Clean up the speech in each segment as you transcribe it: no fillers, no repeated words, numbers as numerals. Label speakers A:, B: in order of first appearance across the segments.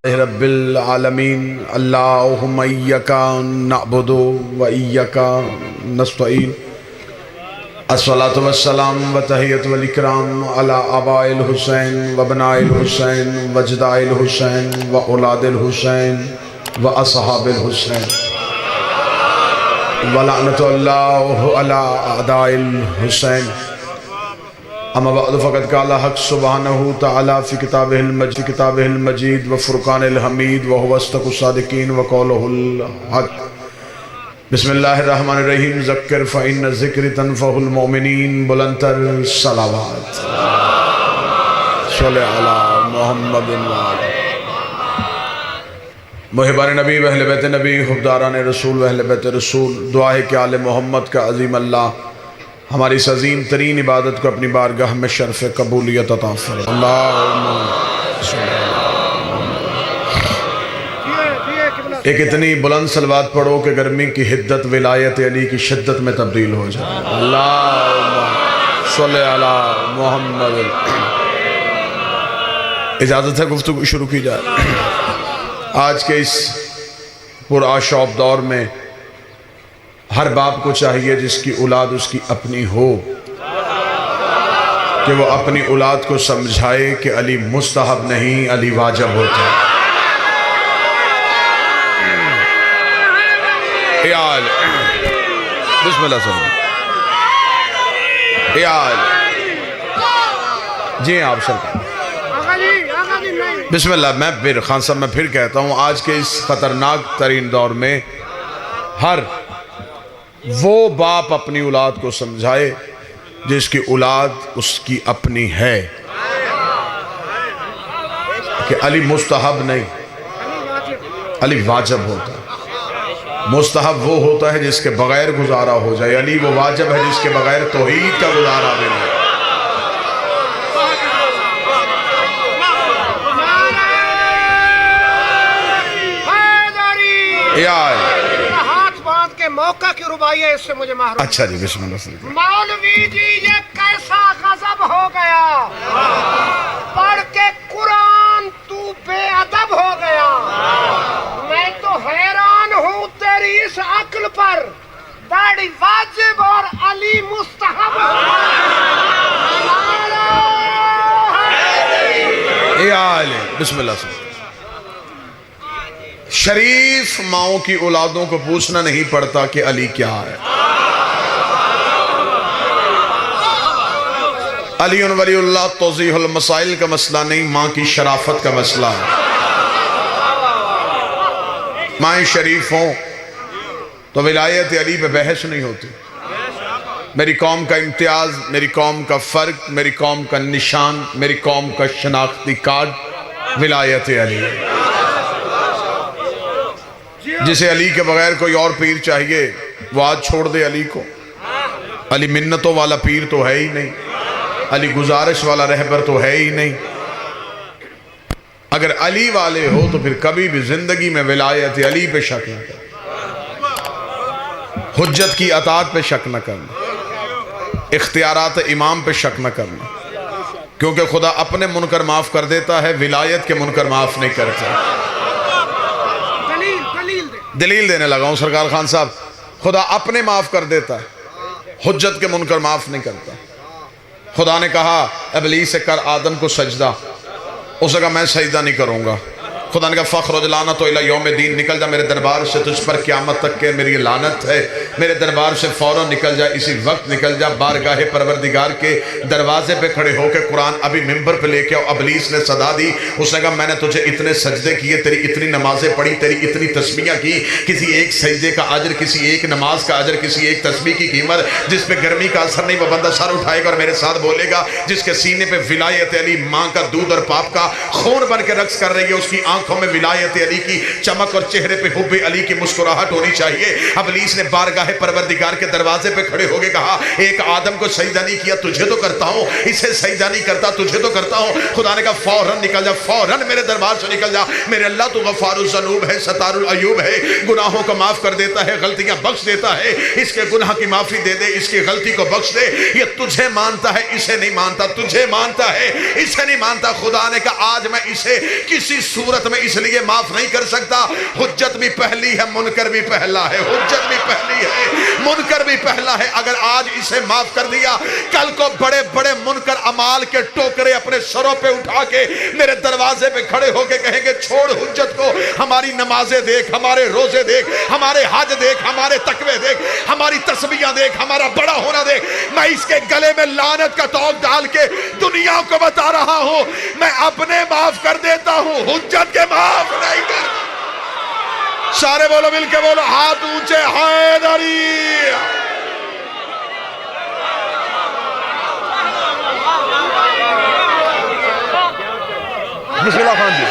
A: रब्बिल आलमीन अल्लाहुम्मा इय्याका नअबुदु व इय्याका नस्तईन अस्सलातु वस्सलाम व तहियतु वल इकराम अला आबाइल हुसैन व बनाइल हुसैन व जदाइल हुसैन व औलादिल हुसैन व असहाबिल हुसैन व लअनतुल्लाह अला अदाइल हुसैन। अम्मा बअद फ़क़द क़ाला हक़ सुब्हानहु तआला फ़ी किताबिहिल मजीद व फ़ुरक़ानिल हमीद व हुवा अस्दक़ुस सादिक़ीन व क़ौलुहुल हक़। बिस्मिल्लाहिर रहमानिर रहीम। ज़क्किर फ़इन्न ज़िक्री तनफ़उल मोमिनीन। बुलंदतर सलावत सल्लल्लाहु अला मुहम्मदिन व आले मुहिब्बान नबी व अहले बैत नबी हुब्बारान रसूल व अहले बैत रसूल। दुआ है कि आले मोहम्मद का अज़ीम अल्लाह हमारी इस अज़ीम तरीन इबादत को अपनी बारगाह में शर्फ़ कबूलियत अता फरमाए। एक इतनी बुलंद सलवात पढ़ो कि गर्मी की हिद्दत विलायत अली की शिद्दत में तब्दील हो जाए। अल्लाहुम्मा सल्लि अला मुहम्मद। इजाज़त है गुफ्तगू शुरू की जाए। आज के इस पुरआशौब दौर में हर बाप को चाहिए जिसकी औलाद उसकी अपनी हो कि वो अपनी औलाद को समझाए कि अली मुस्तहब नहीं, अली वाजिब होता है। बिस्मिल्लाह जी आप सरकार बिस्मिल्लाह। मैं फिर खान साहब मैं फिर कहता हूँ, आज के इस खतरनाक तरीन दौर में हर वो बाप अपनी औलाद को समझाए जिसकी औलाद उसकी अपनी है कि अली मुस्तहब नहीं, अली वाजिब होता है। मुस्तहब वो होता है जिसके बगैर गुजारा हो जाए, अली वो वाजिब है जिसके बगैर तौहीद का गुजारा भी नहीं।
B: मौका की रुबाई है, इससे मुझे मालूम।
A: अच्छा जी बिस्मिल्लाह।
B: मौलवी जी ये कैसा गजब हो गया, पढ़ के कुरान तू बेअदब हो गया। मैं तो हैरान हूँ तेरी इस अक्ल पर। दाढ़ी वाजिब और अली मुस्तहब।
A: बिस्मिल्लाह। शरीफ माओं की औलादों को पूछना नहीं पड़ता कि अली क्या है। अली वलीउल्लाह तौज़ीहुल मसाइल का मसला नहीं, माँ की शराफत का मसला है। माँ शरीफ हों तो विलायत अली पे बहस नहीं होती। मेरी कौम का इम्तियाज, मेरी कौम का फ़र्क, मेरी कौम का निशान, मेरी कौम का शनाख्ती कार्ड विलायत अली है। जिसे अली के बगैर कोई और पीर चाहिए वो आज छोड़ दे अली को। अली मिन्नतों वाला पीर तो है ही नहीं, अली गुजारिश वाला रहबर तो है ही नहीं। अगर अली वाले हो तो फिर कभी भी जिंदगी में विलायत अली पे शक न करना, हुज्जत की अतात पे शक न करना, इख्तियारात इमाम पे शक न करना, क्योंकि खुदा अपने मुनकर माफ कर देता है, विलायत के मुनकर माफ नहीं करता। दलील देने लगा हूं सरकार खान साहब। खुदा अपने माफ कर देता है, हुज्जत के मुनकर माफ नहीं करता। खुदा ने कहा इब्लीस से कर आदम को सजदा, उसने कहा मैं सजदा नहीं करूंगा। खुदा ने कहा फ़ख्रुज लानत इला यौम दीन, निकल जा मेरे दरबार से, तुझ पर क़यामत तक के मेरी लानत है। मेरे दरबार से फ़ौरन निकल जा, इसी वक्त निकल जा। बारगाहे परवरदिगार के दरवाजे पे खड़े होकर कुरान अभी मिंबर पे लेके आओ। इब्लीस ने सदा दी, उसने कहा मैंने तुझे इतने सजदे किए, तेरी इतनी नमाजें पढ़ी, तेरी इतनी तस्बीहां की, किसी एक सजदे का अजर, किसी एक नमाज का अजर, किसी एक तस्बीह की कीमत जिस पे गर्मी का असर नहीं, वो बंदा सर उठाएगा और मेरे साथ बोलेगा। जिसके सीने पे विलायत अली माँ का दूध और पाप का खून बन के रक्स कर रही है, उसकी आंखों में विलायत अली की चमक और चेहरे पे हुब्बे अली की मुस्कुराहट होनी चाहिए। इब्लीस ने बारगाह बारगाह परवरदिगार के दरवाजे पे खड़े होके कहा, एक आदम को सजदा नहीं किया, तुझे तो करता हूँ, इसे सजदा नहीं करता, तुझे तो करता हूँ। खुदा ने कहा फौरन निकल जा, फौरन मेरे दरबार से निकल जा। मेरे अल्लाह तो गफ़ारुज़ ज़नूब है, सतारुल अयूब है, गुनाहों को माफ़ कर देता है, गलतियाँ बख्श देता है। इसके गुनाह की माफ़ी दे दे, इसकी गलती को बख्श दे। ये तुझे मानता है, इसे नहीं मानता, तुझे मानता है, इसे नहीं मानता। खुदा ने कहा आज मैं इसे किसी सूरत में इसलिए माफ़ नहीं कर सकता, हुज्जत भी पहली है, मुनकर भी पहला है, हुज्जत भी पहली है, मुनकर भी पहला है। अगर आज इसे माफ़ कर दिया, कल को बड़े बड़े मुनकर अमाल के टोकरे अपने सरों पे उठा के मेरे दरवाजे पे खड़े होके कहेंगे छोड़ हुज्जत को, हमारी नमाजें देख, हमारे रोजे देख, हमारे हज देख, हमारे तकवे देख, हमारी तस्बीहां देख, हमारा बड़ा होना देख। मैं इसके गले में लानत का तोक डाल के दुनिया को बता रहा हूं, मैं अपने माफ कर देता हूं, हुज्जत के माफ नहीं कर। सारे बोलो, मिलके बोलो, हाथ ऊंचे, हैदरी। बिस्मिल्लाह खान जी।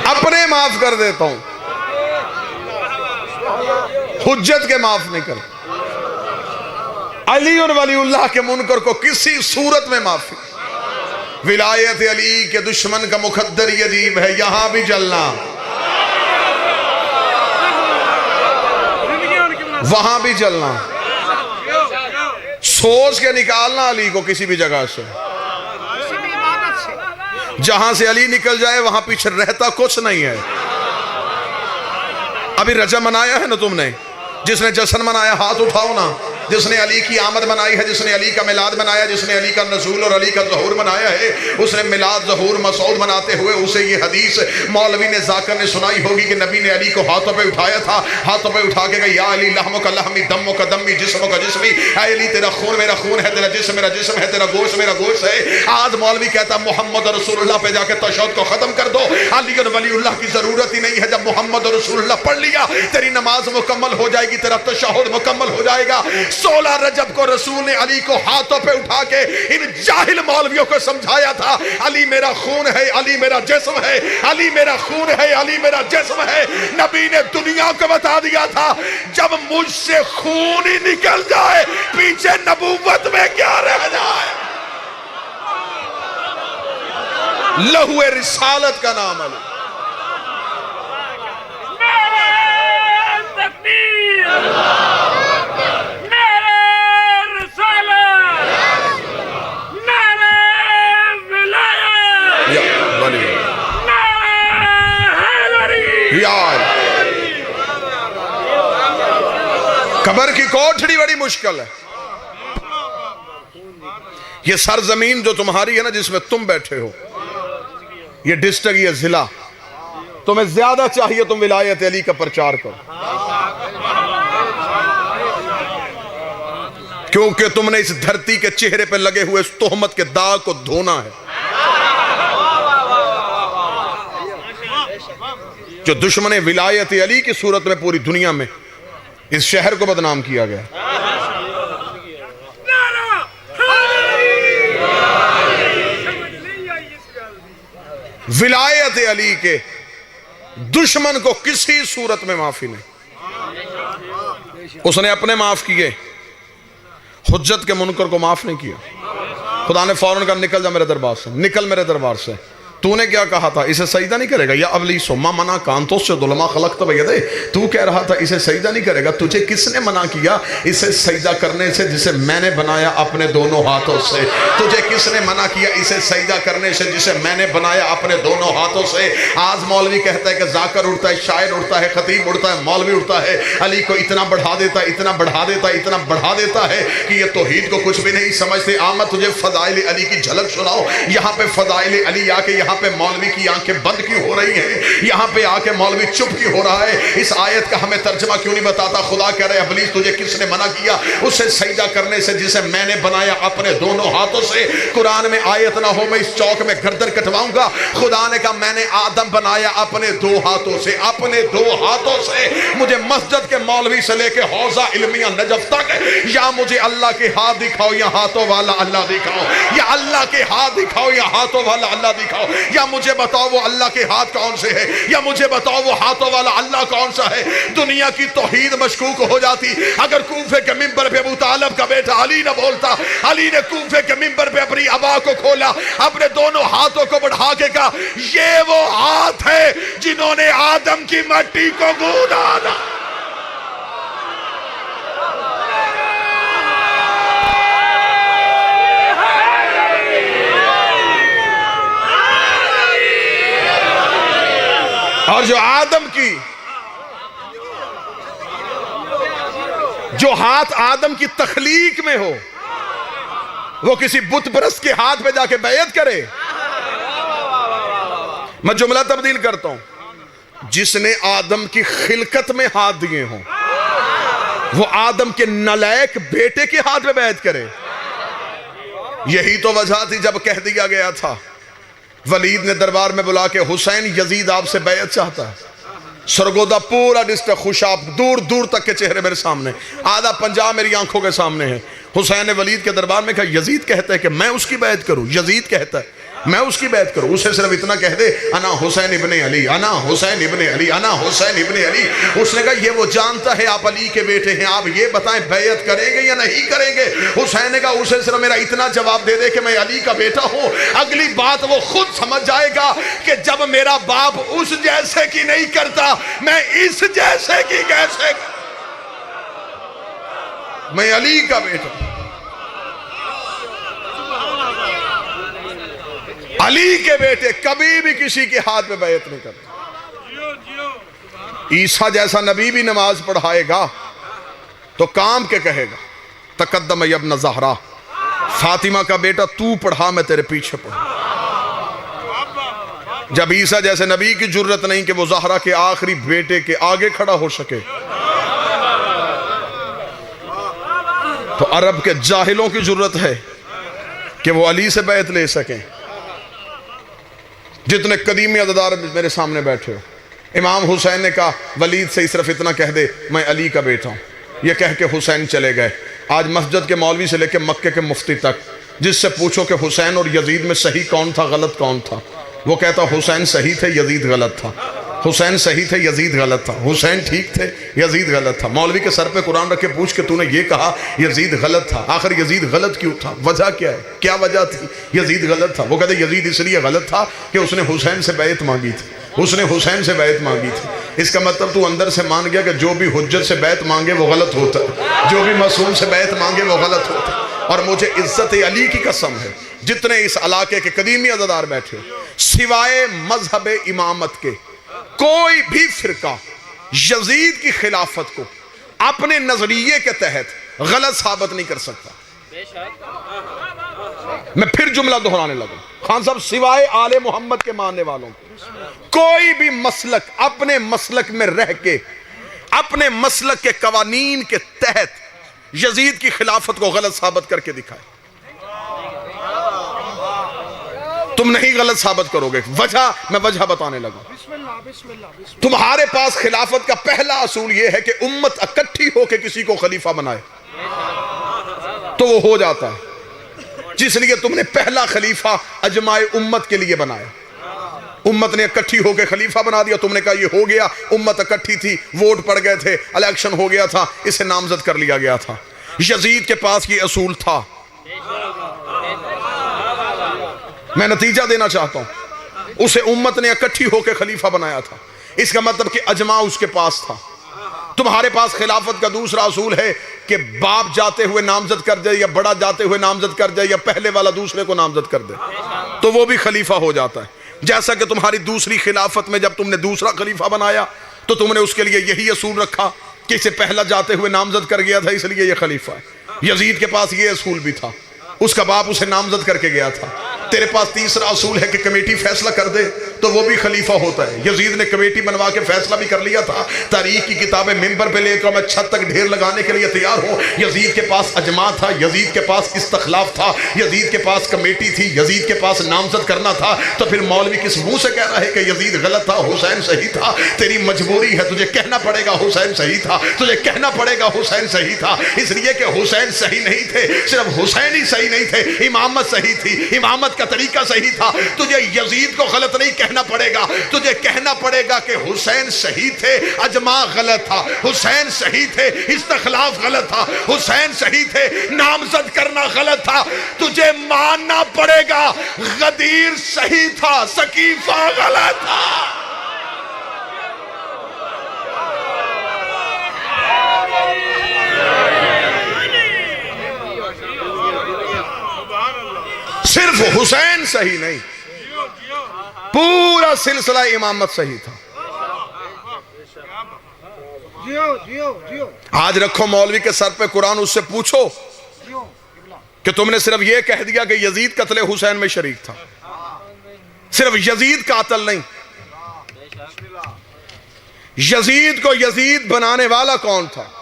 A: अपने माफ कर देता हूं, हुज्जत के माफ नहीं कर। अली और वलीउल्लाह के मुनकर को किसी सूरत में माफी। विलायत अली के दुश्मन का मुकद्दर ये अजीब है, यहां भी जलना, वहां भी जलना, सोच के निकालना अली को किसी भी जगह से। जहां से अली निकल जाए वहां पीछे रहता कुछ नहीं है। अभी रजब मनाया है ना तुमने, जिसने जश्न मनाया हाथ उठाओ ना। जिसने अली की आमद मनाई है, जिसने अली का मिलाद मनाया, जिसने अली का नज़ूल और अली का ज़हूर मनाया है, उसने मिलाद ज़हूर मसऊद मनाते हुए उसे ये हदीस मौलवी ने जाकर ने सुनाई होगी कि नबी ने अली को हाथों पे उठाया था, हाथों पे उठा के कहा या अली लहमो का लहमी, दमो का दमी, जिस्मो का जिस्मी। ऐ अली तेरा खून मेरा खून है, तेरा जिस्म मेरा जिस्म है, तेरा गोश्त मेरा गोश्त है। आज मौलवी कहता मोहम्मद रसूलुल्लाह पे जाके तशद्दुद को खत्म कर दो, अली और वलीउल्लाह की जरूरत ही नहीं है। जब मोहम्मद रसूलुल्लाह पढ़ लिया तेरी नमाज मुकम्मल हो जाएगी, तेरा तशहुद मुकम्मल हो जाएगा। 16 रजब को रसूल ने अली को हाथों पे उठा के इन जाहिल मौलवियों को समझाया था, अली मेरा खून है, अली मेरा जिस्म है, अली मेरा खून है, अली मेरा जिस्म है। नबी ने दुनिया को बता दिया था जब मुझसे खून ही निकल जाए पीछे नबूवत में क्या रह जाए। लहुए रिसालत का नाम अली। कब्र की कोठड़ी बड़ी मुश्किल है। ये सरजमीन जो तुम्हारी है ना, जिसमें तुम बैठे हो, ये डिस्ट्रिक्ट, ये जिला, तुम्हें ज्यादा चाहिए तुम विलायत अली का प्रचार करो, क्योंकि तुमने इस धरती के चेहरे पर लगे हुए इस तोहमत के दाग को धोना है। जो दुश्मन विलायत अली की सूरत में पूरी दुनिया में इस शहर को बदनाम किया गया। विलायत अली के दुश्मन को किसी सूरत में माफी नहीं। उसने अपने माफ किए, हुज्जत के मुनकर को माफ नहीं किया। खुदा ने फौरन कहा निकल जा मेरे दरबार से, निकल मेरे दरबार से। तूने क्या कहा था, इसे सजदा नहीं करेगा, या अबली सोमा मना कांतों से दुलमा खलक तो दे। तू कह रहा था इसे सजदा नहीं करेगा, तुझे किसने मना किया इसे सजदा करने से जिसे मैंने बनाया अपने दोनों हाथों से? तुझे किसने मना किया इसे सजदा करने से जिसे मैंने बनाया अपने दोनों हाथों से? आज मौलवी कहता है कि जाकर उड़ता है, शायर उड़ता है, खतीब उड़ता है, मौलवी उड़ता है, अली को इतना बढ़ा देता है, इतना बढ़ा देता है, इतना बढ़ा देता है कि ये तौहीद को कुछ भी नहीं समझते। आमद तुझे फजाइल अली की झलक सुनाओ। यहाँ पे फजाइल अली आके यहाँ पे मौलवी की आंखें बंद क्यों हो रही हैं, यहाँ पे आके मौलवी चुप क्यों हो रहा है, इस आयत का हमें तर्जमा क्यों नहीं बताता। खुदा कह रहे इब्लीस तुझे किसने मना किया उसे सजदा करने से जिसे मैंने बनाया अपने दोनों हाथों से। कुरान में आयत ना हो मैं इस चौक में गर्दन कटवाऊंगा। खुदा ने कहा मैंने आदम बनाया अपने दो हाथों से, अपने दो हाथों से। मुझे मस्जिद के मौलवी से लेके हौजा इल्मिया नजफ तक या मुझे अल्लाह के हाथ दिखाओ या हाथों वाला अल्लाह दिखाओ, या अल्लाह के हाथ दिखाओ या हाथों वाला अल्लाह दिखाओ, या मुझे बताओ वो अल्लाह के हाथ कौन से है, या मुझे बताओ वो हाथों वाला अल्लाह कौन सा है। दुनिया की तौहीद मशकूक हो जाती अगर कूफे के मिंबर पे अबू तालिब का बेटा अली न बोलता। अली ने कूफे के मिंबर पे अपनी अबा को खोला, अपने दोनों हाथों को बढ़ा के कहा ये वो हाथ है जिन्होंने आदम की मट्टी को गूंदा था। और जो आदम की जो हाथ आदम की तखलीक में हो वो किसी बुत परस्त के हाथ पे जाके बैयत करे। मैं जुमला तब्दील करता हूं, जिसने आदम की खिलकत में हाथ दिए हों वो आदम के नलायक बेटे के हाथ में बैयत करे। यही तो वजह थी जब कह दिया गया था वलीद ने दरबार में बुला के हुसैन यजीद आपसे बैयत चाहता है। सरगोदा पूरा डिस्ट्रिक्ट खुशाब दूर दूर तक के चेहरे मेरे सामने, आधा पंजाब मेरी आंखों के सामने है। हुसैन ने वलीद के दरबार में कहा यजीद कहता है कि मैं उसकी बैत करूं, यजीद कहता है मैं उसकी बैत करूं। उसे सिर्फ इतना कह दे अना हुसैन इब्ने अली, अना हुसैन इब्ने अली, अना हुसैन इब्ने अली। उसने कहा ये वो जानता है आप अली के बेटे हैं, आप ये बताएं बैयत करेंगे या नहीं करेंगे। हुसैन ने कहा उसे सिर्फ मेरा इतना जवाब दे दे कि मैं अली का बेटा हूं, अगली बात वो खुद समझ जाएगा कि जब मेरा बाप उस जैसे की नहीं करता मैं इस जैसे की कैसे, मैं अली का बेटा। अली के बेटे कभी भी किसी के हाथ में बैयत नहीं करते। ईसा जैसा नबी भी नमाज पढ़ाएगा तो काम के कहेगा तकद्दम यब्न ज़हरा, फातिमा का बेटा तू पढ़ा मैं तेरे पीछे पढ़ू। जब ईसा जैसे नबी की जरूरत नहीं कि वो ज़हरा के आखिरी बेटे के आगे खड़ा हो सके, तो अरब के जाहिलों की जरूरत है कि वो अली से बैत ले सकें। जितने कदीमी अदादार मेरे सामने बैठे हो, इमाम हुसैन ने कहा वलीद से सिर्फ इतना कह दे मैं अली का बेटा हूँ। ये कह के हुसैन चले गए। आज मस्जिद के मौलवी से लेकर मक्के के मुफ्ती तक जिससे पूछो कि हुसैन और यजीद में सही कौन था गलत कौन था, वो कहता हुसैन सही थे यजीद गलत था, हुसैन सही थे यजीद गलत था, हुसैन ठीक थे यजीद गलत था। मौलवी के सर पे कुरान रख के पूछ के तूने ये कहा यजीद गलत था, आखिर यजीद गलत क्यों था, वजह क्या है, क्या वजह थी यजीद गलत था। वो कहते यजीद इसलिए गलत था कि उसने हुसैन से बैत मांगी थी, उसने हुसैन से बैत मांगी थी। इसका मतलब तू अंदर से मान गया कि जो भी हुज्जत से बैत मांगे वो गलत होता है, जो भी मासूम से बैत मांगे वो गलत होता है। और मुझे इज्जत अली की कसम है जितने इस इलाके के कदीमी अदादार बैठे सिवाय मजहब इमामत के कोई भी फिरका यजीद की खिलाफत को अपने नजरिए के तहत गलत साबित नहीं कर सकता। मैं फिर जुमला दोहराने लगा, खान साहब सिवाय आले मोहम्मद के मानने वालों कोई भी मसलक अपने मसलक में रह के अपने मसलक के कवानीन के तहत यजीद की खिलाफत को गलत साबित करके दिखाए। तुम नहीं गलत साबित करोगे। वजह मैं वजह बताने लगा। तुम्हारे पास खिलाफत का पहला असूल यह है कि उम्मत इकट्ठी होकर किसी को खलीफा बनाए तो वो हो जाता है, जिसलिए तुमने पहला खलीफा अजमाए उम्मत के लिए बनाया। उम्मत ने इकट्ठी होकर खलीफा बना दिया, तुमने कहा ये हो गया। उम्मत इकट्ठी थी, वोट पड़ गए थे, इलेक्शन हो गया था, इसे नामजद कर लिया गया था। यजीद के पास ये असूल था। मैं नतीजा देना चाहता हूं, उसे उम्मत ने इकट्ठी होकर खलीफा बनाया था, इसका मतलब कि अजमा उसके पास था। तुम्हारे पास खिलाफत का दूसरा असूल है कि बाप जाते हुए नामजद कर दे या बड़ा जाते हुए नामजद कर दे या पहले वाला दूसरे को नामजद कर दे तो वो भी खलीफा हो जाता है। जैसा कि तुम्हारी दूसरी खिलाफत में जब तुमने दूसरा खलीफा बनाया तो तुमने उसके लिए यही असूल रखा कि इसे पहला जाते हुए नामजद कर गया था इसलिए यह खलीफा है। यजीद के पास यह असूल भी था, उसका बाप उसे नामजद करके गया था। तेरे पास तीसरा असूल है कि कमेटी फैसला कर दे तो वो भी खलीफा होता है। यजीद ने कमेटी बनवा के फैसला भी कर लिया था। तारीख की किताबें मिंबर पे लेकर मैं छत तक ढेर लगाने के लिए तैयार हूँ। यजीद के पास अजमा था, यजीद के पास इस्तखलाफ था, यजीद के पास कमेटी थी, यजीद के पास नामजद करना था। तो फिर मौलवी किस मुंह से कह रहा है कि यजीद गलत था, हुसैन सही था? तेरी मजबूरी है, तुझे कहना पड़ेगा हुसैन सही था, तुझे कहना पड़ेगा हुसैन सही था। इसलिए कि हुसैन सही नहीं थे, सिर्फ हुसैन ही सही नहीं थे, इमामत सही थी, इमामत का तरीका सही था। तुझे यजीद को गलत नहीं कहना पड़ेगा, तुझे कहना पड़ेगा कि हुसैन सही थे, अजमा गलत था, हुसैन सही थे, इस्तखलाफ गलत था, हुसैन सही थे, नामजद करना गलत था। तुझे मानना पड़ेगा गदीर सही था, सकीफा गलत था। सिर्फ हुसैन सही नहीं, पूरा सिलसिला इमामत सही था।
B: जियो जियो जियो
A: आज रखो मौलवी के सर पे कुरान, उससे पूछो कि तुमने सिर्फ यह कह दिया कि यजीद कत्ले हुसैन में शरीक था। सिर्फ यजीद कातिल नहीं, यजीद को यजीद बनाने वाला कौन था?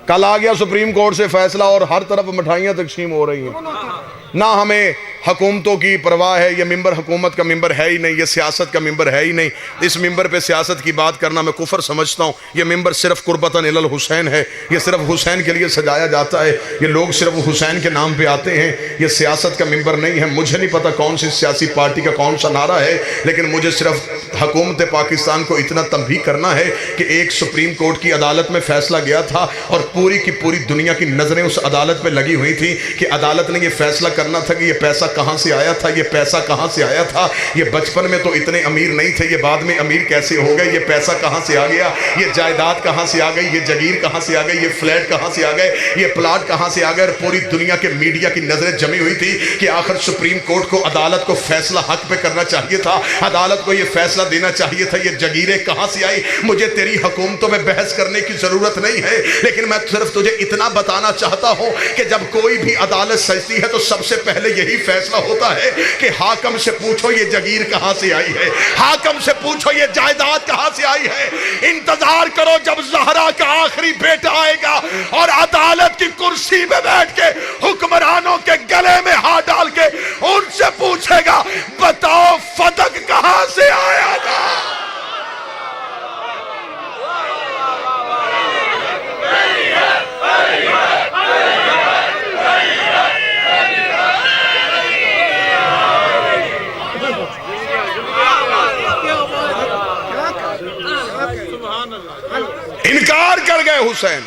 A: कल आ गया सुप्रीम कोर्ट से फैसला और हर तरफ मिठाइयां तकसीम हो रही हैं। ना हमें हुकूमतों की परवाह है, ये मिंबर हुकूमत का मिंबर है ही नहीं, ये सियासत का मिंबर है ही नहीं। इस मिंबर पे सियासत की बात करना मैं कुफर समझता हूँ। ये मिंबर सिर्फ कुर्बतन इलल हुसैन है, ये सिर्फ हुसैन के लिए सजाया जाता है। ये लोग सिर्फ हुसैन के नाम पे आते हैं, ये सियासत का मिंबर नहीं है। मुझे नहीं पता कौन सी सियासी पार्टी का कौन सा नारा है, लेकिन मुझे सिर्फ हुकूमत पाकिस्तान को इतना तंबीह करना है कि एक सुप्रीम कोर्ट की अदालत में फैसला गया था और पूरी की पूरी दुनिया की नज़रें उस अदालत पर लगी हुई थी कि अदालत ने यह फैसला करना था कि ये पैसा कहाँ से आया था, ये पैसा कहाँ से आया था। ये बचपन में तो इतने अमीर नहीं थे, ये बाद में अमीर कैसे हो गए, ये पैसा कहाँ से आ गया, ये जायदाद कहाँ से आ गई, ये जगीर कहाँ से आ गई, ये फ्लैट कहाँ से आ गए, ये प्लाट कहाँ से आ गए। पूरी दुनिया के मीडिया की नज़रें जमी हुई थी कि आखिर सुप्रीम कोर्ट को, अदालत को फैसला हक पे करना चाहिए था, अदालत को ये फैसला देना चाहिए था। ये जगीरें कहाँ से आई? मुझे तेरी हुकूमतों में बहस करने की ज़रूरत नहीं है, लेकिन मैं सिर्फ तुझे इतना बताना चाहता हूँ कि जब कोई भी अदालत सजती है तो सबसे पहले यही फैसला होता है कि हाकम से पूछो ये जगीर कहां से आई है, हाकम से पूछो ये जायदाद कहां से आई है। इंतजार करो जब ज़हरा का आखिरी बेटा आएगा और अदालत की कुर्सी में बैठ के हुक्मरानों के गले में हाथ डाल के उनसे पूछेगा, बताओ फतक कहां से आया था। इनकार कर गए हुसैन।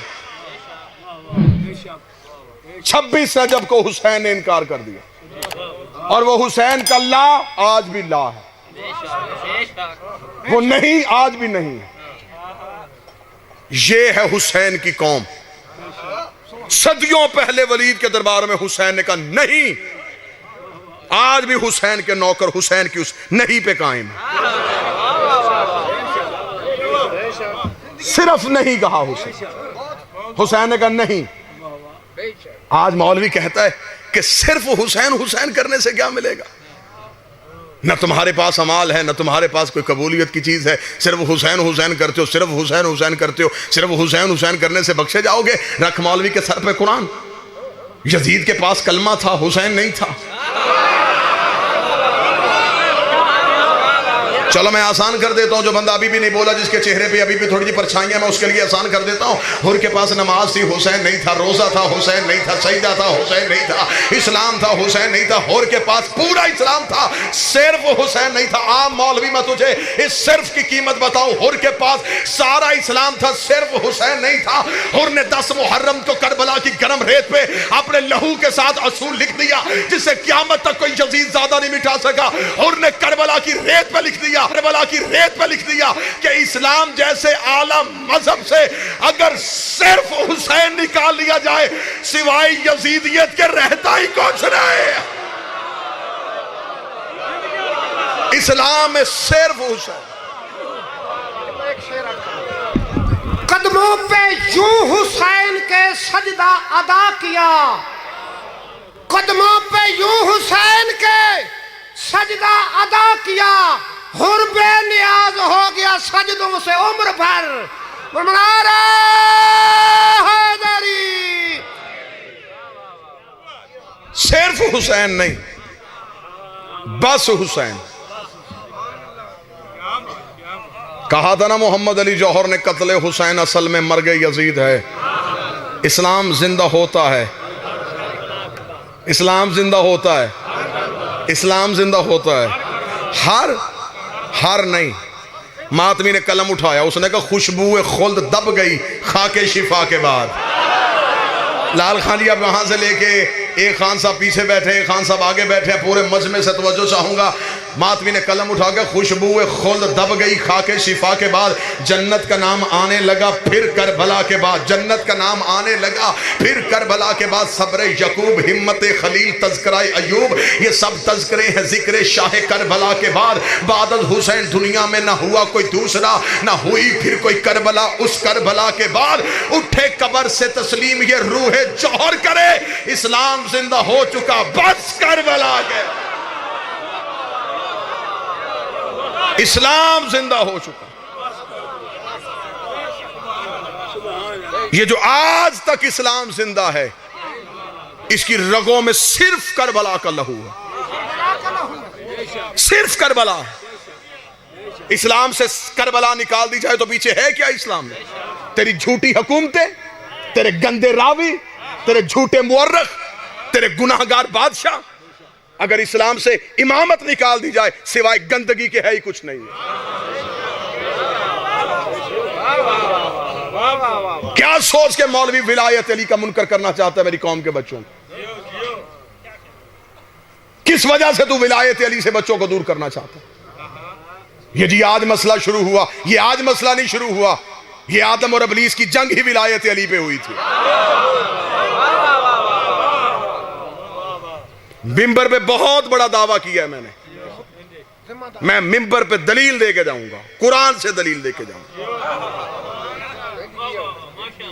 A: 26 रजब को हुसैन ने इनकार कर दिया और वो हुसैन का ला आज भी ला है, वो नहीं आज भी नहीं है। ये है हुसैन की कौम। सदियों पहले वलीद के दरबार में हुसैन ने कहा नहीं, आज भी हुसैन के नौकर हुसैन की उस नहीं पे कायम है। सिर्फ नहीं कहा हुसैन ने कहा नहीं। आज मौलवी कहता है कि सिर्फ हुसैन हुसैन करने से क्या मिलेगा? न तुम्हारे पास अमाल है, न तुम्हारे पास कोई कबूलियत की चीज है, सिर्फ हुसैन हुसैन करते हो, सिर्फ हुसैन हुसैन करते हो, सिर्फ हुसैन हुसैन करने से बख्शे जाओगे। रख मौलवी के सर पे कुरान। यजीद के पास कलमा था, हुसैन नहीं था। चलो मैं आसान कर देता हूं, जो बंदा अभी भी नहीं बोला, जिसके चेहरे पे अभी भी थोड़ी सी परछाइयां, मैं उसके लिए आसान कर देता हूं। हुर के पास नमाज थी, हुसैन नहीं था। रोजा था, हुसैन नहीं था। सजदा था, हुसैन नहीं था। इस्लाम था, हुसैन नहीं था। हुर के पास पूरा इस्लाम था, सिर्फ हुसैन नहीं था। आम मौलवी मैं तुझे इस सिर्फ की कीमत बताऊं। हुर के पास सारा इस्लाम था, सिर्फ हुसैन नहीं था। हुर ने 10 मुहर्रम को करबला की गर्म रेत पे अपने लहू के साथ असूल लिख दिया, जिससे क़यामत तक कोई यजीद ज़्यादा नहीं मिटा सका। हुर ने करबला की रेत पे लिख दिया, करबला की रेत पे लिख दिया कि इस्लाम जैसे आला मजहब से अगर सिर्फ हुसैन निकाल लिया जाए, सिवाय यजीदियत के रहता ही कुछ नहीं। इस्लाम में सिर्फ हुसैन।
B: कदमों पे यूं हुसैन के सजदा अदा किया, कदमों पे यूं हुसैन के सजदा अदा किया, हुर बेनियाज हो गया सजदों से उम्र भर। नारे हैदरी।
A: सिर्फ हुसैन नहीं, बस हुसैन। कहा था ना मोहम्मद अली जौहर ने, कत्ले हुसैन असल में मर गई यजीद है। इस्लाम जिंदा होता है, इस्लाम जिंदा होता है, इस्लाम जिंदा होता है। हर नहीं। मातमी ने कलम उठाया, उसने कहा खुशबू खुल्द दब गई खाके शिफा के बाद। लाल खान जी अब वहां से लेके एक खान साहब पीछे बैठे, एक खान साहब आगे बैठे, पूरे मजमे से तवज्जो चाहूंगा। मातमी ने कलम उठा के खुशबू खुल्द दब गई खाके शिफा के बाद, जन्नत का नाम आने लगा फिर करबला के बाद, जन्नत का नाम आने लगा फिर करबला के बाद। सब्र यकूब, हिम्मत खलील, तज़किरा अयूब, ये सब तज़किरे हैं जिक्र शाह करबला के बाद। बादल हुसैन दुनिया में ना हुआ कोई दूसरा, ना हुई फिर कोई करबला उस करबला के बाद। उठे कब्र से तस्लीम ये रूह जौहर करे, इस्लाम जिंदा हो चुका बस करबला के, इस्लाम जिंदा हो चुका। ये जो आज तक इस्लाम जिंदा है, इसकी रगों में सिर्फ करबला का लहू है, सिर्फ करबला। इस्लाम से करबला निकाल दी जाए तो पीछे है क्या इस्लाम में? तेरी झूठी हुकूमतें, तेरे गंदे रावी, तेरे झूठे मुअर्रख, तेरे गुनाहगार बादशाह। अगर इस्लाम से इमामत निकाल दी जाए सिवाय गंदगी के है ही कुछ नहीं है। क्या सोच के मौलवी विलायत अली का मुनकर करना चाहता है मेरी कौम के बच्चों को? किस वजह से तू विलायत अली से बच्चों को दूर करना चाहता? ये जी आज मसला शुरू हुआ, ये आज मसला नहीं शुरू हुआ, ये आदम और इब्लीस की जंग ही विलायत अली पे हुई थी। मिंबर पे बहुत बड़ा दावा किया है मैंने, मैं मिंबर पे दलील देके जाऊंगा, कुरान से दलील देके जाऊंगा।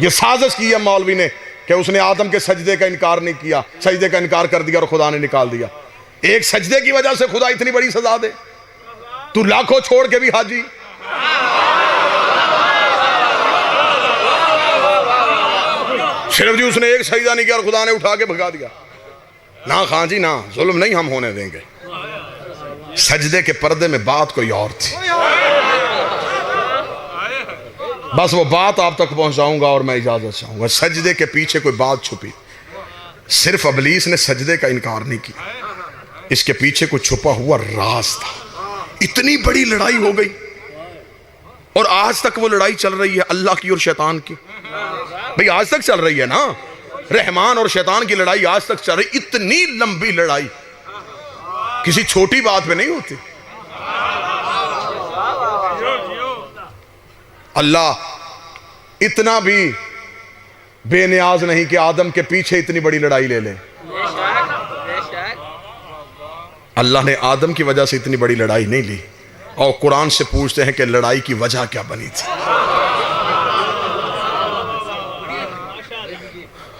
A: ये साजिश की है मौलवी ने कि उसने आदम के सजदे का इनकार नहीं किया, सजदे का इनकार कर दिया और खुदा ने निकाल दिया। एक सजदे की वजह से खुदा इतनी बड़ी सजा दे? तू लाखों छोड़ के भी हाजी। सिर्फ जी उसने एक सजदा नहीं किया और खुदा ने उठा के भगा दिया। ना खान जी ना, जुल्म नहीं हम होने देंगे। सजदे के पर्दे में बात कोई और थी, बस वो बात आप तक पहुंचाऊंगा और मैं इजाजत चाहूंगा। सजदे के पीछे कोई बात छुपी, सिर्फ इब्लीस ने सजदे का इनकार नहीं किया, इसके पीछे कोई छुपा हुआ राज था। इतनी बड़ी लड़ाई हो गई और आज तक वो लड़ाई चल रही है अल्लाह की और शैतान की। भाई आज तक चल रही है ना, रहमान और शैतान की लड़ाई आज तक चल रही। इतनी लंबी लड़ाई किसी छोटी बात पे नहीं होती। अल्लाह इतना भी बेनियाज नहीं कि आदम के पीछे इतनी बड़ी लड़ाई ले ले। अल्लाह ने आदम की वजह से इतनी बड़ी लड़ाई नहीं ली। और कुरान से पूछते हैं कि लड़ाई की वजह क्या बनी थी।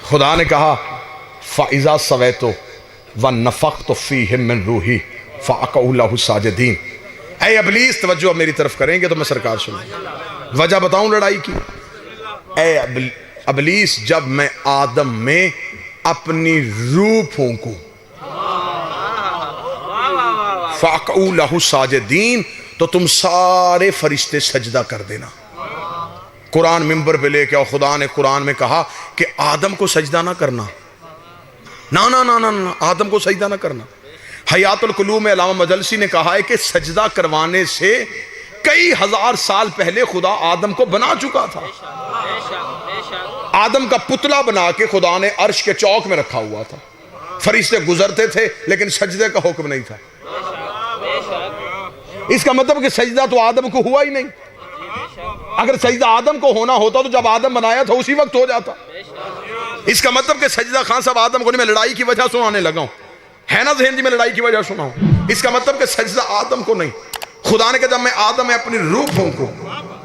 A: खुदा ने कहा फ़ाइज़ा सवैतो व नफ़ख़्तु फ़ीहि मिन रूही फ़अक़उ लहु साजिदीन। ऐ इब्लीस तवज्जो मेरी तरफ करेंगे तो मैं सरकार सुनूंगा। वजह बताऊं लड़ाई की? ऐ इब्लीस, जब मैं आदम में अपनी रूह फूंकूं फ़अक़उ लहु साजिदीन, तो तुम सारे फरिश्ते सजदा कर देना। कुरान मिंबर पे लेके आओ। खुदा ने कुरान में कहा कि आदम को सजदा ना करना, ना ना ना ना ना, आदम को सजदा ना करना। हयातुल कुलूब में अल्लामा मजलसी ने कहा है कि सजदा करवाने से कई हजार साल पहले खुदा आदम को बना चुका था। आदम का पुतला बना के खुदा ने अर्श के चौक में रखा हुआ था। फरिश्ते गुजरते थे लेकिन सजदे का हुक्म नहीं था। इसका मतलब कि सजदा तो आदम को हुआ ही नहीं। अगर सजदा आदम को होना होता तो जब आदम बनाया था उसी वक्त हो जाता। इसका मतलब कि सजदा खान साहब आदम को नहीं। मैं लड़ाई की वजह सुनाने लगा हूं, है ना जहन जी, मैं लड़ाई की वजह सुनाऊं। इसका मतलब कि सजदा आदम को नहीं। खुदा ने कहा जब मैं आदम में अपनी रूह फूंकूं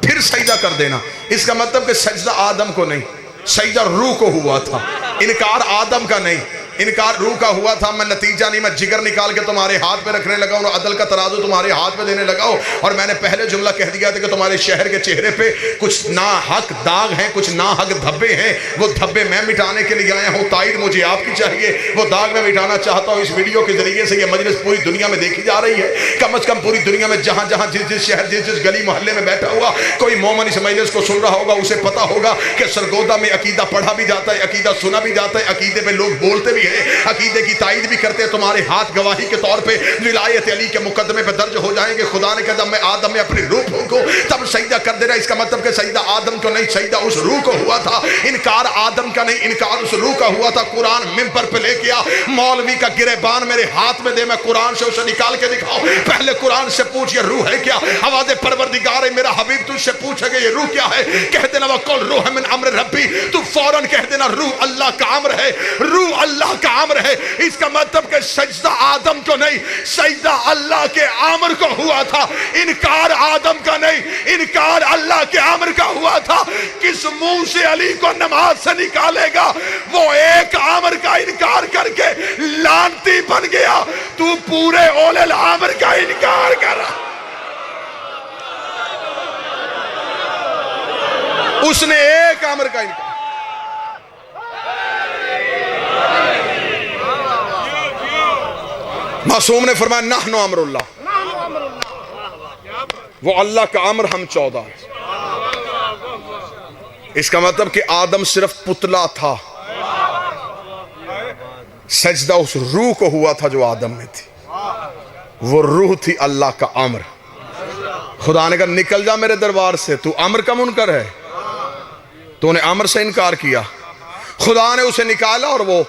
A: फिर सजदा कर देना। इसका मतलब कि सजदा आदम को नहीं। सजदा रूह को हुआ था, इनकार आदम का नहीं, इनकार रूह का हुआ था। मैं नतीजा नहीं, मैं जिगर निकाल के तुम्हारे हाथ पे रखने लगा हूँ, अदल का तराजू तुम्हारे हाथ पे देने लगा हूँ। और मैंने पहले जुमला कह दिया था कि तुम्हारे शहर के चेहरे पे कुछ ना हक दाग हैं, कुछ ना हक धब्बे हैं, वो धब्बे मैं मिटाने के लिए आया हूँ, ताईद मुझे आपकी चाहिए, वो दाग मैं मिटाना चाहता हूँ। इस वीडियो के जरिए से ये मजलिस पूरी दुनिया में देखी जा रही है, कम अज कम पूरी दुनिया में जहाँ जहाँ जिस जिस शहर जिस जिस गली मोहल्ले में बैठा हुआ कोई मोमन इस मजलिस को सुन रहा होगा, उसे पता होगा कि सरगोदा में अकीदा पढ़ा भी जाता है, अकीदा सुना भी जाता है, अकीदे पे लोग बोलते भी है, अकीदे की ताईद भी करते हैं। तुम्हारे हाथ गवाही के तौर पे विलायत अली के मुकदमे पे दर्ज हो जाएंगे। खुदा ने कहा जब मैं आदम में अपनी रूह फूंकूं तब सजदा कर दे रहा। इसका मतलब कि सजदा आदम को नहीं, सजदा उस रूह को हुआ था। इनकार आदम का नहीं, इनकार उस रूह का हुआ था। कुरान मिंबर पे लेके आ, मौलवी का गिरेबान मेरे हाथ में दे, मैं कुरान से उसे निकाल के दिखाऊं। पहले कुरान से पूछ ये रूह है क्या? आवाज़ परवरदिगार है मेरा हबीब तुझसे पूछेगा ये रूह क्या है? कह देना वकुल रूह मिन अम्र रब्बी, तू फौरन कह देना रूह अल्लाह का अम्र है, रूह अल्लाह का अम्र है। इसका मतलब कि सजदा आदम को नहीं, सजदा अल्लाह के अम्र को हुआ था। इनकार आदम का नहीं, इनकार अल्लाह के अम्र का हुआ था। किस मुंह से अली को नमाज से निकालेगा? वो एक अम्र का इनकार करके लानती बन गया। तू पूरे ओले अम्र का इनकार कर रहा। उसने एक अम्र का इनकार। मासूम ने फरमाया नहनु अमरुल्लाह, वो अल्लाह का अमर, हम 14। इसका मतलब कि आदम सिर्फ पुतला था, सजदा उस रूह को हुआ था जो आदम में थी। वो रूह थी अल्लाह का अमर। खुदा ने कहा निकल जा मेरे दरबार से, तू अमर का मुनकर है, तूने अमर से इनकार किया। खुदा ने उसे निकाला और वो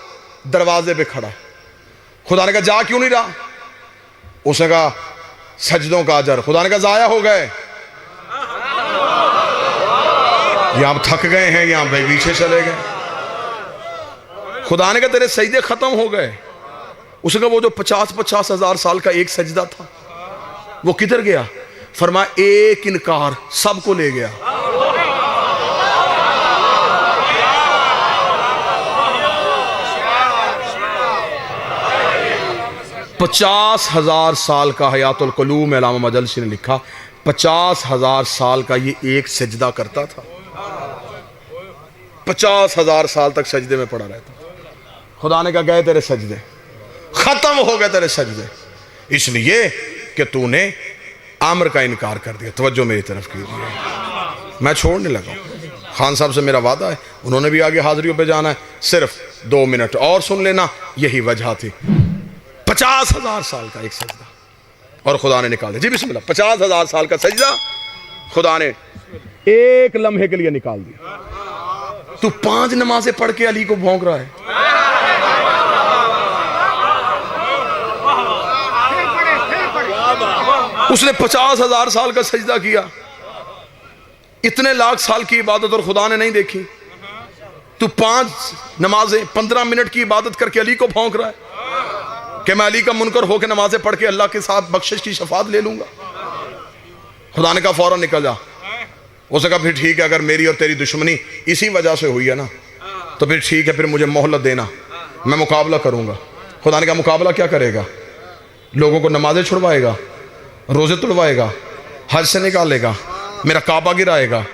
A: दरवाजे पे खड़ा। खुदा ने कहा जा क्यों नहीं रहा? उसने कहा सजदों का अजर। खुदा ने कहा जाया हो गए, या आप थक गए हैं या पीछे चले गए। खुदा ने कहा तेरे सजदे खत्म हो गए। उसने कहा वो जो 50-50 हजार साल का एक सजदा था वो किधर गया? फरमाया एक इनकार सबको ले गया। पचास हजार साल का हयातुल क़ुलूब में अल्लामा मजलसी ने लिखा 50,000 साल का ये एक सजदा करता था। 50,000 साल तक सजदे में पड़ा रहता। खुदा ने कहा गए तेरे सजदे, खत्म हो गए तेरे सजदे, इसलिए कि तूने आमर का इनकार कर दिया। तवज्जो मेरी तरफ कीजिए, मैं छोड़ने लगा। खान साहब से मेरा वादा है, उन्होंने भी आगे हाजिरियों पे जाना है। सिर्फ 2 मिनट और सुन लेना, यही वजह थी। 50,000 साल का एक सजदा और खुदा ने निकाल दिया। जी बिस्मिल्लाह, 50,000 साल का सजदा खुदा ने एक लम्हे के लिए निकाल दिया। तू 5 नमाजें पढ़ के अली को भौंक रहा है। उसने 50,000 साल का सजदा किया, इतने लाख साल की इबादत और खुदा ने नहीं देखी। तू 5 नमाजें 15 मिनट की इबादत करके अली को भौंक रहा है कि मैं अली का मुनकर होकर नमाजें पढ़ के अल्लाह के साथ बख्शिश की शफात ले लूंगा। खुदा ने कहा फौरन निकल जा। उसने कहा फिर ठीक है, अगर मेरी और तेरी दुश्मनी इसी वजह से हुई है ना तो फिर ठीक है, फिर मुझे मोहलत देना, मैं मुकाबला करूंगा। खुदा ने कहा मुकाबला क्या करेगा? लोगों को नमाजें छुड़वाएगा, रोजे तुड़वाएगा, हज से निकालेगा, मेरा काबा गिराएगा,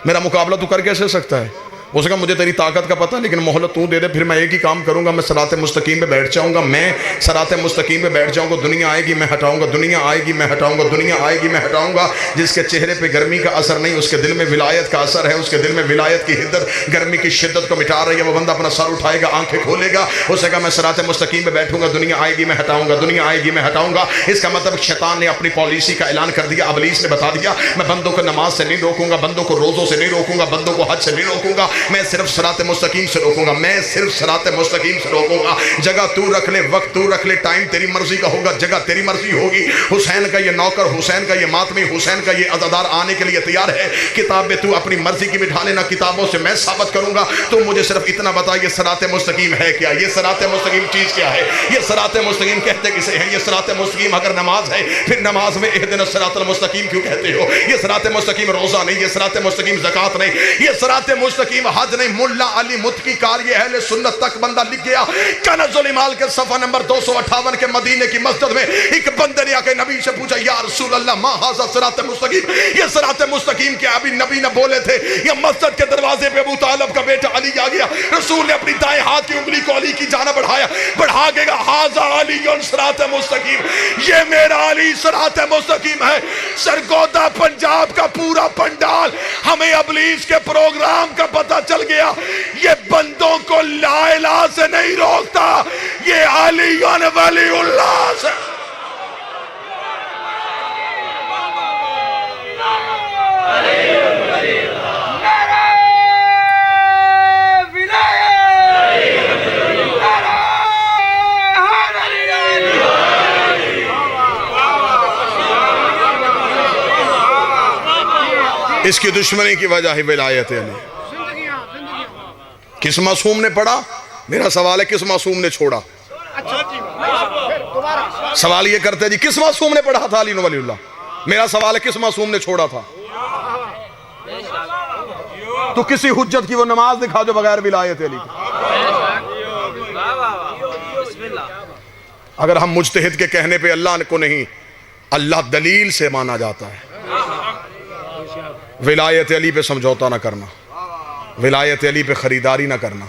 A: मेरा मुकाबला तू कर कैसे सकता है? उसने कहा मुझे तेरी ताकत का पता, लेकिन मोहलत तू दे दे, फिर मैं एक ही काम करूंगा, मैं सराते मुस्तकीम पे बैठ जाऊंगा। मैं सराते मुस्तकीम पे बैठ जाऊंगा, दुनिया आएगी मैं हटाऊंगा, दुनिया आएगी मैं हटाऊंगा, दुनिया आएगी मैं हटाऊंगा। जिसके चेहरे पे गर्मी का असर नहीं, उसके दिल में विलायत का असर है, उसके दिल में विलायत की हिद्दत गर्मी की शिद्दत को मिटा रही है। वो बंदा अपना सर उठाएगा, आंखें खोलेगा, उसने कहा मैं सराते मुस्तकीम पे बैठूंगा, दुनिया आएगी मैं हटाऊंगा, दुनिया आएगी मैं हटाऊंगा। इसका मतलब शैतान ने अपनी पॉलिसी का ऐलान कर दिया। इब्लीस ने बता दिया मैं बंदों को नमाज से नहीं रोकूंगा, बंदों को रोजों से नहीं रोकूंगा, बंदों को हज से नहीं रोकूंगा, मैं सिर्फ सराते मुस्तकीम से रोकूंगा, मैं सिर्फ सराते मुस्तकीम से रोकूंगा। जगह तू रख ले, वक्त तू रख ले, टाइम तेरी मर्जी का होगा, जगह तेरी मर्जी होगी। हुसैन का ये नौकर, हुसैन का ये मातमी, हुसैन का ये अज़ादार आने के लिए तैयार है। किताबें तू अपनी मर्जी की बिठा लेना, किताबों से मैं साबित करूंगा। तो मुझे सिर्फ इतना बता ये सराते मुस्तकीम है क्या? ये सराते मुस्तकीम चीज क्या है? ये सराते मुस्तकीम कहते किसे हैं? ये सराते मुस्तकीम अगर नमाज है फिर नमाज में इहदिना सिरातल मुस्तकीम क्यों कहते हो? ये सराते मुस्तकीम रोजा नहीं, ये सराते मुस्तकीम ज़कात नहीं, ये सराते मुस्तकीम हद नहीं, मुल्ला अली मुत्की कार ये अहले सुन्नत तक बंदा लिख गया। कनज़ुल इमाल के सफ़ा नंबर 258 के मदीने की मस्जिद में एक बंदे ने आके नबी से पूछा, या रसूल अल्लाह मा हाज़ा सिरात मुस्तकीम, ये सिरात मुस्तकीम क्या? अभी नबी ने बोले थे, ये मस्जिद के दरवाजे पे अबू तालिब का बेटा अली आ गया। रसूल ने अपनी दाएं हाथ की उंगली को अली की जाना बढ़ा के हाज़ा अली सिरात मुस्तकीम, ये मेरा अली सिरात मुस्तकीम है। सरगोदा पंजाब का पूरा पंडाल हमें इब्लीस के प्रोग्राम का पता चल गया। ये बंदों को ला इलाहा से नहीं रोकता, ये अली वलीउल्लाह से। इसकी दुश्मनी की वजह है विलायत अली। किस मासूम ने पढ़ा? मेरा सवाल है किस मासूम ने छोड़ा? सवाल ये करते जी किस मासूम ने पढ़ा था अली वलीउल्लाह? मेरा सवाल है किस मासूम ने छोड़ा था? तो किसी हुज्जत की वो नमाज दिखा जो बगैर विलायत अली की। अगर हम मुज्तहिद के कहने पे अल्लाह को नहीं, अल्लाह दलील से माना जाता है। विलायत अली पे समझौता ना करना, विलायत अली पे खरीदारी ना करना।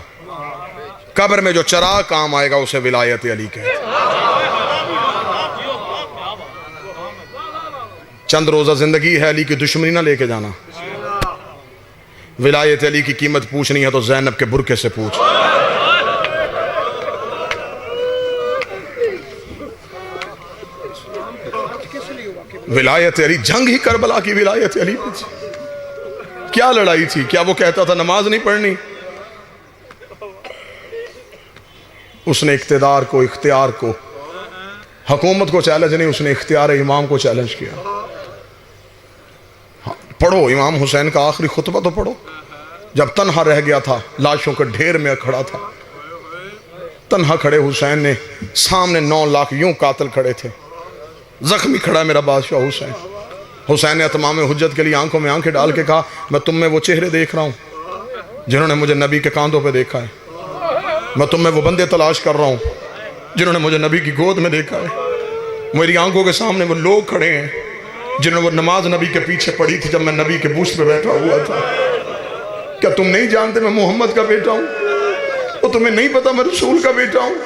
A: कब्र में जो चराग काम आएगा उसे विलायत अली कहते हैं। चंद रोजा जिंदगी है, अली की दुश्मनी ना लेके जाना। विलायत अली की कीमत पूछनी है तो ज़ैनब के बुरके से पूछ। विलायत अली, जंग ही करबला की विलायत अली पे थी। क्या लड़ाई थी? क्या वो कहता था नमाज नहीं पढ़नी? उसने इख्तिदार को, इख्तियार को, हुकूमत को चैलेंज नहीं, उसने इख्तियार इमाम को चैलेंज किया। हाँ, पढ़ो इमाम हुसैन का आखिरी खुतबा तो पढ़ो। जब तन्हा रह गया था, लाशों के ढेर में खड़ा था, तन्हा खड़े हुसैन ने, सामने 9 लाख यूं कातिल खड़े थे, जख्मी खड़ा मेरा बादशाह हुसैन। हुसैन ने तमाम हुज्जत के लिए आंखों में आंखें डाल के कहा, मैं तुम में वो चेहरे देख रहा हूँ जिन्होंने मुझे नबी के कांधों पे देखा है। मैं तुम में वो बंदे तलाश कर रहा हूँ जिन्होंने मुझे नबी की गोद में देखा है। मेरी आंखों के सामने वो लोग खड़े हैं जिन्होंने वो नमाज नबी के पीछे पढ़ी थी जब मैं नबी के बूस्ट पे बैठा हुआ था। क्या तुम नहीं जानते मैं मोहम्मद का बेटा हूँ? वो तुम्हें नहीं पता मैं रसूल का बेटा हूँ?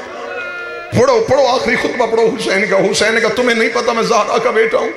A: पढ़ो पढ़ो आखिरी खुतबा पढ़ो हुसैन का। हुसैन का तुम्हें नहीं पता मैं ज़हरा का बेटा हूँ?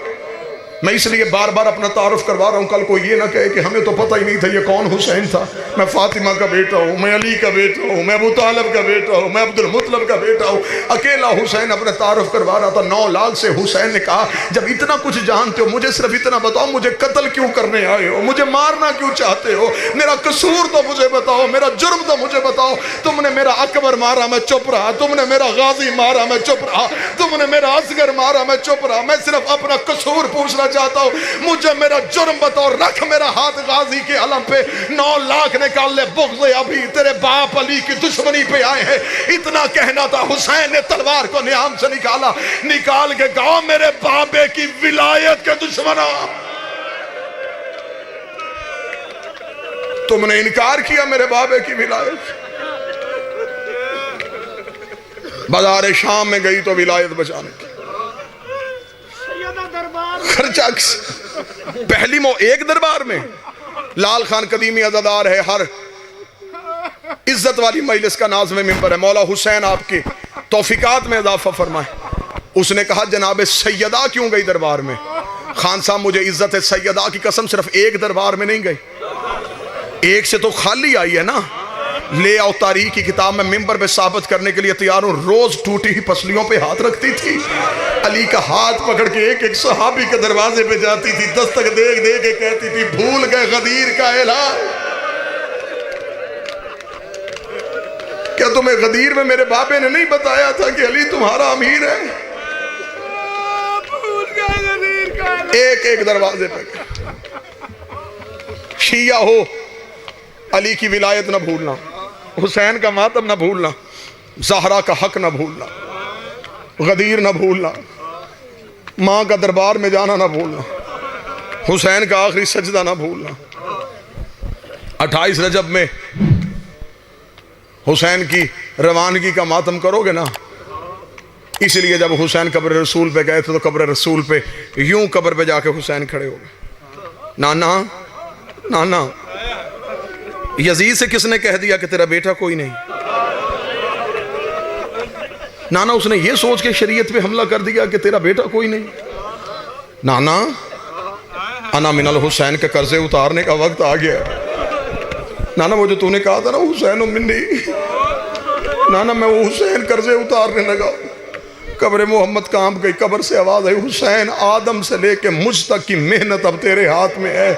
A: मैं इसलिए बार बार अपना तारुफ करवा रहा हूँ, कल को ये ना कहे कि हमें तो पता ही नहीं था ये कौन हुसैन था। मैं फातिमा का बेटा हूँ, मैं अली का बेटा हूँ, मैं अबू तालिब का बेटा हूँ, मैं अब्दुल मुत्तलिब का बेटा हूँ। अकेला हुसैन अपने तारुफ करवा रहा था। 9 लाख से हुसैन ने कहा, जब इतना कुछ जानते हो मुझे सिर्फ इतना बताओ, मुझे कत्ल क्यों करने आए हो? मुझे मारना क्यों चाहते हो? मेरा कसूर तो मुझे बताओ, मेरा जुर्म तो मुझे बताओ। तुमने मेरा अकबर मारा, मैं चुप रहा। तुमने मेरा गाजी मारा, मैं चुप रहा। तुमने मेरा असगर मारा, मैं चुप रहा। मैं सिर्फ अपना कसूर पूछना चाहता हूँ, मुझे मेरा जुर्म बताओ। रख मेरा हाथ गाजी के अलम पे। 9 लाख निकाल ले, बुग़्ज़ अभी तेरे बाप अली की दुश्मनी पे आए हैं। इतना कहना था, हुसैन ने तलवार को नियाम से निकाला, निकाल के कहा, मेरे बाबे की विलायत के दुश्मना, तुमने इनकार किया मेरे बाबे की विलायत। बाजार शाम में गई तो विलायत बचाने की खर्चा पहली एक दरबार में। लाल खान कदीमी अज़ादार है, हर इज्जत वाली मजलिस का नाज़िम मिंबर है। मौला हुसैन आपकी तौफीकात में इजाफा फरमाए। उसने कहा, जनाब सैयदा क्यों गई दरबार में? खान साहब, मुझे इज्जत है, सैयदा की कसम सिर्फ एक दरबार में नहीं गई, एक से तो खाली आई है ना। ले आओ तारीख की किताब में, मिंबर पे साबित करने के लिए तैयार हूं। रोज टूटी ही पसलियों पे हाथ रखती थी, अली का हाथ पकड़ के एक एक सहाबी के दरवाजे पे जाती थी, दस्तक दे दे के कहती थी, भूल गए गदीर का ऐलान? क्या तुम्हें गदीर में मेरे बाबे ने नहीं बताया था कि अली तुम्हारा अमीर है? भूल गए गदीर का ऐलान। एक एक दरवाजे पे। शिया हो, अली की विलायत न भूलना, हुसैन का मातम न भूलना, ज़हरा का हक न भूलना, गदीर न भूलना, माँ का दरबार में जाना न भूलना, हुसैन का आखिरी सजदा न भूलना। 28 रजब में हुसैन की रवानगी का मातम करोगे ना। इसलिए जब हुसैन कब्र रसूल पे गए थे तो कब्र रसूल पे यूं कब्र पे जाके हुसैन खड़े हो गए। नाना नाना, यजीद से किसने कह दिया कि तेरा बेटा कोई नहीं? नाना, उसने ये सोच के शरीयत पे हमला कर दिया कि तेरा बेटा कोई नहीं। नाना, अना मिनल हुसैन के कर्जे उतारने का वक्त आ गया। नाना, वो जो तूने कहा था ना हुसैन मिन्नी, नाना मैं वो हुसैन कर्जे उतारने लगा। कब्र मोहम्मद कांप गई, कब्र से आवाज आई, हुसैन आदम से लेके मुझ तक की मेहनत अब तेरे हाथ में है।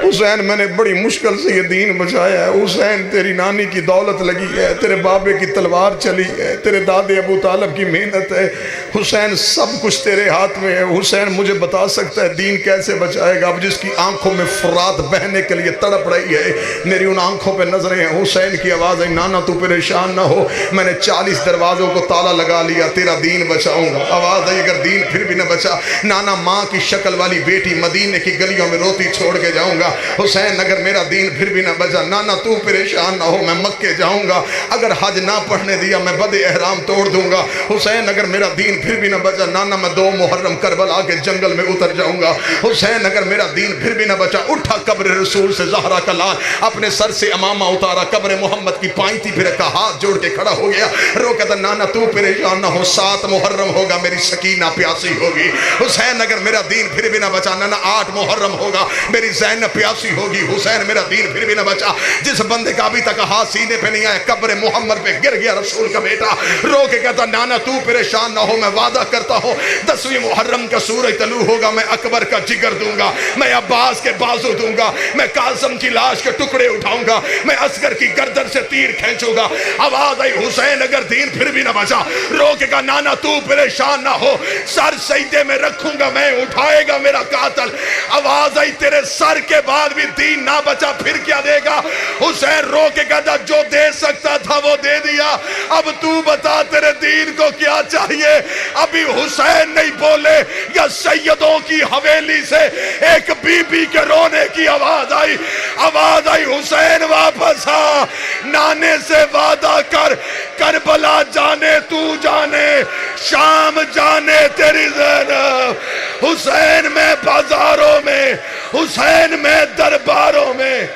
A: हुसैन मैंने बड़ी मुश्किल से ये दीन बचाया है। हुसैन तेरी नानी की दौलत लगी है, तेरे बाबे की तलवार चली है, तेरे दादे अबू तालब की मेहनत है। हुसैन सब कुछ तेरे हाथ में है। हुसैन मुझे बता सकता है दीन कैसे बचाएगा? अब जिसकी आंखों में फुरात बहने के लिए तड़प रही है, मेरी उन आंखों पे नजरें हैं। हुसैन की आवाज़ है, नाना तू परेशान ना हो, मैंने 40 दरवाजों को ताला लगा लिया, तेरा दीन बचाऊंगा। आवाज़ आई, अगर दीन फिर भी न बचा, नाना माँ की शक्ल वाली बेटी मदीने की गलियों में रोती छोड़ के जाऊंगा। हुसैन अगर मेरा दीन फिर भी ना बचा, नाना तू परेशान ना हो, मैं मक्के जाऊंगा। अगर हज ना पढ़ने दिया मैं बद एहराम तोड़ दूंगा। हुसैन अगर मेरा दीन फिर भी ना बचा, नाना मैं 2 मुहर्रम करबला के जंगल में उतर जाऊंगा। हुसैन अगर मेरा दीन फिर भी ना बचा, उठा कब्र रसूल से ज़हरा का लाल, अपने सर से अमामा उतारा, कब्र मोहम्मद की पायती फिर का हाथ जोड़ के खड़ा हो गया। रो कहता, नाना तू परेशान ना हो, 7 मुहर्रम होगा मेरी सकीना प्यासी होगी। हुसैन अगर मेरा दीन फिर भी ना बचा, नाना 8 मुहर्रम होगा मेरी ज़ैनब प्यासी होगी। हुसैन मेरा दीन फिर भी ना बचा, जिस बंदे का अभी तक हाथ सीने पे नहीं आया, कब्र मोहम्मद पे गिर गया रसूल का बेटा। रो के कहता, नाना तू परेशान ना हो, मैं वादा करता हूँ 10वीं मुहर्रम का सूरज तलू होगा, मैं अकबर का जिगर दूंगा, मैं अब्बास के बाजू दूंगा, मैं कासिम की लाश के टुकड़े उठाऊंगा, मैं असगर की गर्दन से तीर खींचूंगा। आवाज आई, हुसैन अगर दीन फिर भी ना बचा, रो के कहा, नाना तू परेशान ना हो, सर सजदे में रखूंगा मैं, उठाएगा मेरा कातिल। आवाज आई, तेरे सर के बाद भी दीन ना बचा फिर क्या देगा? हुसैन रो के कहता, जो दे सकता था वो दे दिया, अब तू बता तेरे दीन को क्या चाहिए? अभी हुसैन नहीं बोले, या सैयदों की हवेली से एक बीबी के रोने की आवाज आई। आवाज आई, हुसैन वापस आ, नाने से वादा कर, करबला जाने तू जाने, शाम जाने तेरी ज़ैनब। हुसैन में बाजारों में, हुसैन में दरबारों में,